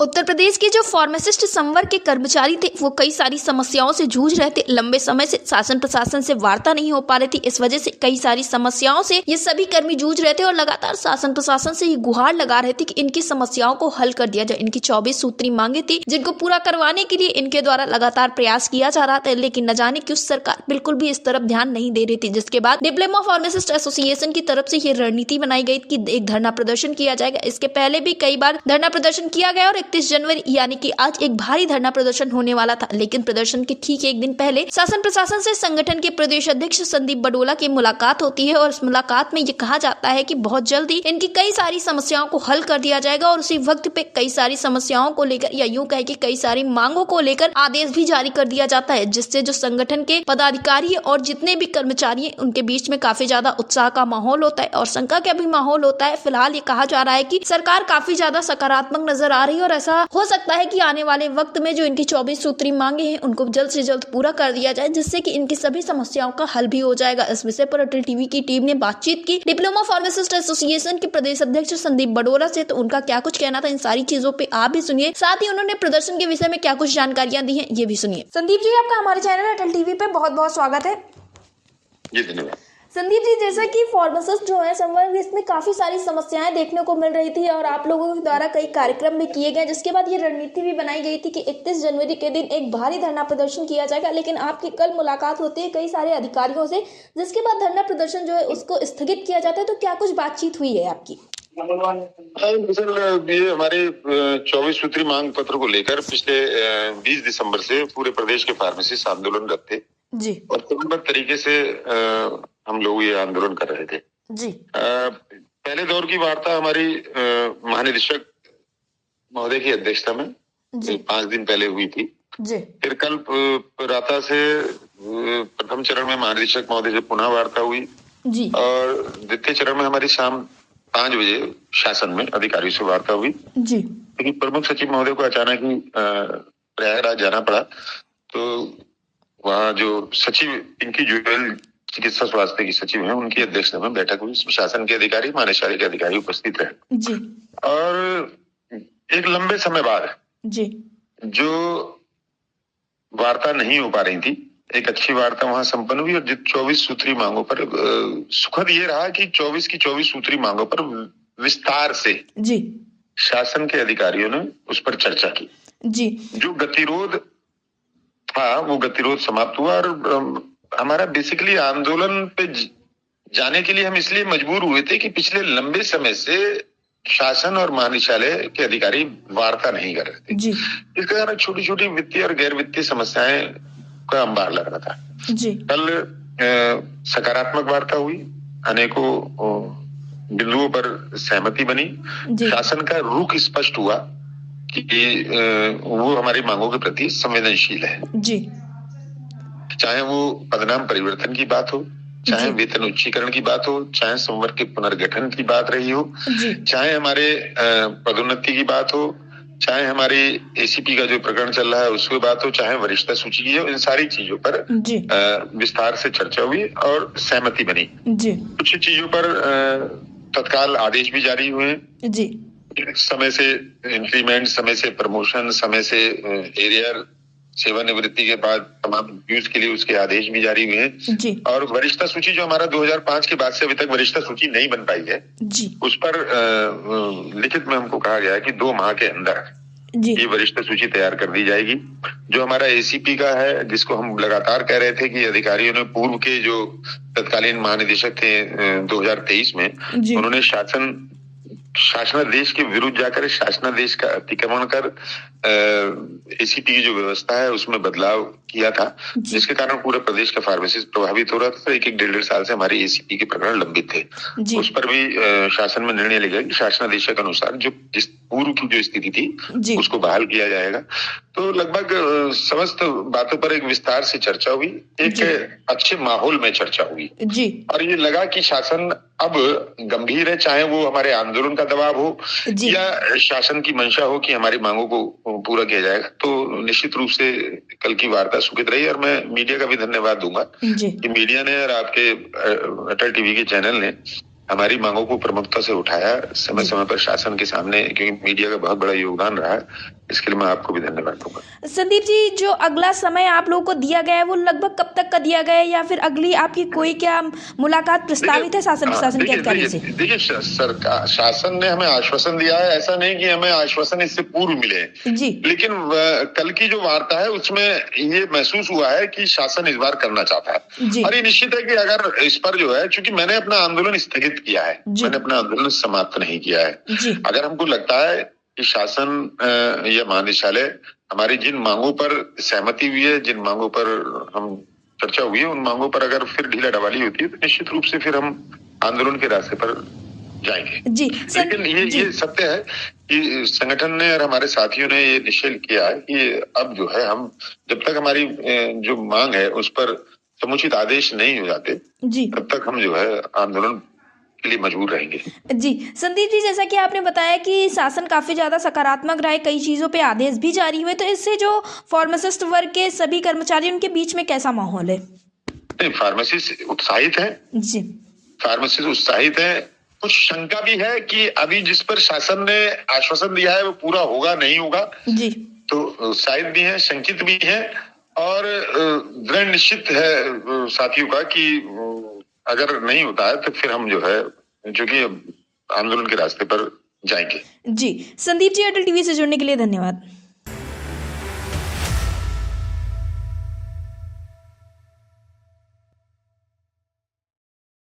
उत्तर प्रदेश के जो फार्मासिस्ट संवर्ग के कर्मचारी थे वो कई सारी समस्याओं से जूझ रहे थे। लंबे समय से शासन प्रशासन से वार्ता नहीं हो पा रही थी। इस वजह से कई सारी समस्याओं से ये सभी कर्मी जूझ रहे थे और लगातार शासन प्रशासन से ये गुहार लगा रहे थे कि इनकी समस्याओं को हल कर दिया जाए। इनकी 24 सूत्री मांगे थी जिनको पूरा करवाने के लिए इनके द्वारा लगातार प्रयास किया जा रहा था, लेकिन न जाने क्यों सरकार बिल्कुल भी इस तरफ ध्यान नहीं दे रही थी। जिसके बाद डिप्लोमा फार्मासिस्ट एसोसिएशन की तरफ से ये रणनीति बनाई गई कि एक धरना प्रदर्शन किया जाएगा। इसके पहले भी कई बार धरना प्रदर्शन किया गया और 31 जनवरी यानी कि आज एक भारी धरना प्रदर्शन होने वाला था, लेकिन प्रदर्शन के ठीक एक दिन पहले शासन प्रशासन से संगठन के प्रदेश अध्यक्ष संदीप बडोला की मुलाकात होती है और इस मुलाकात में ये कहा जाता है कि बहुत जल्दी इनकी कई सारी समस्याओं को हल कर दिया जाएगा और उसी वक्त पे कई सारी समस्याओं को लेकर या यूं कहे कि कई सारी मांगों को लेकर आदेश भी जारी कर दिया जाता है, जिससे जो संगठन के पदाधिकारी और जितने भी कर्मचारी हैं उनके बीच में काफी ज्यादा उत्साह का माहौल होता है और शंका का भी माहौल होता है। फिलहाल ये कहा जा रहा है कि सरकार काफी ज्यादा सकारात्मक नजर आ रही है और ऐसा हो सकता है कि आने वाले वक्त में जो इनकी 24 सूत्री मांगे हैं उनको जल्द से जल्द पूरा कर दिया जाए, जिससे कि इनकी सभी समस्याओं का हल भी हो जाएगा। इस विषय पर अटल टीवी की टीम ने बातचीत की डिप्लोमा फार्मासिस्ट एसोसिएशन के प्रदेश अध्यक्ष संदीप बडोला से, तो उनका क्या कुछ कहना था इन सारी चीजों पे आप भी सुनिए। साथ ही उन्होंने प्रदर्शन के विषय में क्या कुछ जानकारियां दी है ये भी सुनिए। संदीप जी, आपका हमारे चैनल अटल टीवी पे बहुत बहुत स्वागत है। जी धन्यवाद। संदीप जी, जैसा कि फार्मासिस्ट जो है संवर्ग, इसमें काफी सारी समस्याएं देखने को मिल रही थी और आप लोगों के द्वारा कई कार्यक्रम भी किए गए, जिसके बाद ये रणनीति भी बनाई गई थी कि 31 जनवरी के दिन एक भारी धरना प्रदर्शन किया जाएगा। लेकिन आपकी कल मुलाकात होती है कई सारे अधिकारियों से, जिसके बाद धरना प्रदर्शन जो है उसको स्थगित किया जाता है, तो क्या कुछ बातचीत हुई है आपकी? दरअसल ये हमारे 24 सूत्री मांग पत्र को लेकर पिछले 20 दिसंबर से पूरे प्रदेश के फार्मासिस्ट आंदोलनरत थे जी, और क्रमबद्ध तरीके से हम लोग ये आंदोलन कर रहे थे जी। पहले दौर की वार्ता हमारी महानिदेशक महोदय की अध्यक्षता में 5 दिन पहले हुई थी जी। फिर कल प्रातः से प्रथम चरण में महानिदेशक महोदय से पुनः वार्ता हुई जी, और द्वितीय चरण में हमारी शाम 5 बजे शासन में अधिकारियों से वार्ता हुई जी। लेकिन प्रमुख सचिव महोदय को अचानक ही प्रयागराज जाना पड़ा, तो वहाँ जो सचिव इनकी जुएल चिकित्सा स्वास्थ्य की सचिव हैं उनकी अध्यक्षता में बैठक हुई। शासन के अधिकारी, महानिदेशालय के अधिकारी उपस्थित रहे जी। और एक लंबे समय बाद जी, जो वार्ता नहीं हो पा रही थी, एक अच्छी वार्ता वहां संपन्न हुई और 24 सूत्री मांगों पर सुखद ये रहा कि 24 की 24 सूत्री मांगों पर विस्तार से जी शासन के अधिकारियों ने उस पर चर्चा की। जी। जो गतिरोध था वो गतिरोध समाप्त हुआ और हमारा बेसिकली आंदोलन पे जाने के लिए हम इसलिए मजबूर हुए थे कि पिछले लंबे समय से शासन और महानिदेशालय के अधिकारी वार्ता नहीं कर रहे थे जी। इसके कारण छोटी छोटी वित्तीय और गैर वित्तीय समस्याएं का अंबार लग रहा था जी। कल सकारात्मक वार्ता हुई, अनेकों बिंदुओं पर सहमति बनी, शासन का रुख स्पष्ट हुआ कि वो हमारी मांगों के प्रति संवेदनशील है जी। चाहे वो पदनाम परिवर्तन की बात हो, चाहे वेतन उच्चीकरण की बात हो, चाहे संवर्ग के पुनर्गठन की बात रही हो, चाहे हमारे पदोन्नति की बात हो, चाहे हमारी एसीपी का जो प्रकरण चल रहा है उसकी बात हो, चाहे वरिष्ठता सूची की हो, इन सारी चीजों पर विस्तार से चर्चा हुई और सहमति बनी। कुछ चीजों पर तत्काल आदेश भी जारी हुए जी। समय से इंक्रीमेंट, समय से प्रमोशन, समय से एरियर, सेवानिवृत्ति के बाद तमाम ड्यूज के लिए उसके आदेश भी जारी हुए हैं और वरिष्ठता सूची जो हमारा 2005 के बाद से अभी तक वरिष्ठता सूची नहीं बन पाई है जी। उस पर लिखित में हमको कहा गया है कि 2 माह के अंदर ये वरिष्ठता सूची तैयार कर दी जाएगी। जो हमारा एसीपी का है, जिसको हम लगातार कह रहे थे कि अधिकारियों ने पूर्व के जो तत्कालीन महानिदेशक थे 2023 में उन्होंने शासनादेश के विरुद्ध जाकर शासनादेश का अतिक्रमण कर एसीपी की जो व्यवस्था है उसमें बदलाव किया था, जिसके कारण पूरे प्रदेश का फार्मासिस्ट प्रभावित हो रहा था। एक 1.5 साल से हमारे एसीपी के प्रकरण लंबित थे, उस पर भी शासन में निर्णय लिया कि शासनादेश के अनुसार जो जिस पूर्व की जो स्थिति थी उसको बहाल किया जाएगा। तो लगभग समस्त बातों पर एक विस्तार से चर्चा हुई, एक अच्छे माहौल में चर्चा हुई जी। और ये लगा कि शासन अब गंभीर है, चाहे वो हमारे आंदोलन का दबाव हो या शासन की मंशा हो कि हमारी मांगों को पूरा किया जाएगा। तो निश्चित रूप से कल की वार्ता सुखद रही और मैं मीडिया का भी धन्यवाद दूंगा कि मीडिया ने और आपके अटल टीवी के चैनल ने हमारी मांगों को प्रमुखता से उठाया, समय समय पर शासन के सामने, क्योंकि मीडिया का बहुत बड़ा योगदान रहा है, इसके लिए मैं आपको भी धन्यवाद दूंगा। संदीप जी, जो अगला समय आप लोगों को दिया गया है वो लगभग कब तक का दिया गया है, या फिर अगली आपकी कोई क्या मुलाकात प्रस्तावित है शासन प्रशासन के अधिकारी से? देखिए, सरकार शासन ने हमें आश्वासन दिया है, ऐसा नहीं कि हमें आश्वासन इससे पूर्व मिले जी, लेकिन कल की जो वार्ता है उसमें ये महसूस हुआ है कि शासन इस बार करना चाहता है, और ये निश्चित है कि अगर इस पर जो है, चूंकि मैंने अपना आंदोलन स्थगित किया है, मैंने अपना आंदोलन समाप्त नहीं किया है, अगर हमको लगता है कि शासन या महानिदेशालय हमारी जिन मांगों पर सहमति हुई है, जिन मांगों पर हम चर्चा हुई है, उन मांगों पर अगर फिर ढीला ढवाली होती है तो निश्चित रूप से फिर हम आंदोलन के रास्ते पर जाएंगे। जी, लेकिन ये सत्य है कि संगठन ने और हमारे साथियों ने ये निश्चय किया है कि अब जो है, हम जब तक हमारी जो मांग है उस पर समुचित आदेश नहीं हो जाते जी, तब तक हम जो है आंदोलन के लिए मजबूर रहेंगे। जी संदीप जी, जैसा कि आपने बताया कि शासन काफी ज्यादा सकारात्मक रहा है, कई चीजों पे आदेश भी जारी हुए, तो इससे जो फार्मासिस्ट वर्ग के सभी कर्मचारी उनके बीच में कैसा माहौल है? फार्मासिस्ट उत्साहित है जी, फार्मासिस्ट उत्साहित है। कुछ शंका भी है कि अभी जिस पर शासन ने आश्वासन दिया है वो पूरा होगा नहीं होगा जी, तो शायद भी है, शंकित भी है, और दृढ़ निश्चित है साथियों का कि अगर नहीं होता है तो फिर हम जो है, जो कि आंदोलन के रास्ते पर जाएंगे। जी संदीप जी, अटल टीवी से जुड़ने के लिए धन्यवाद।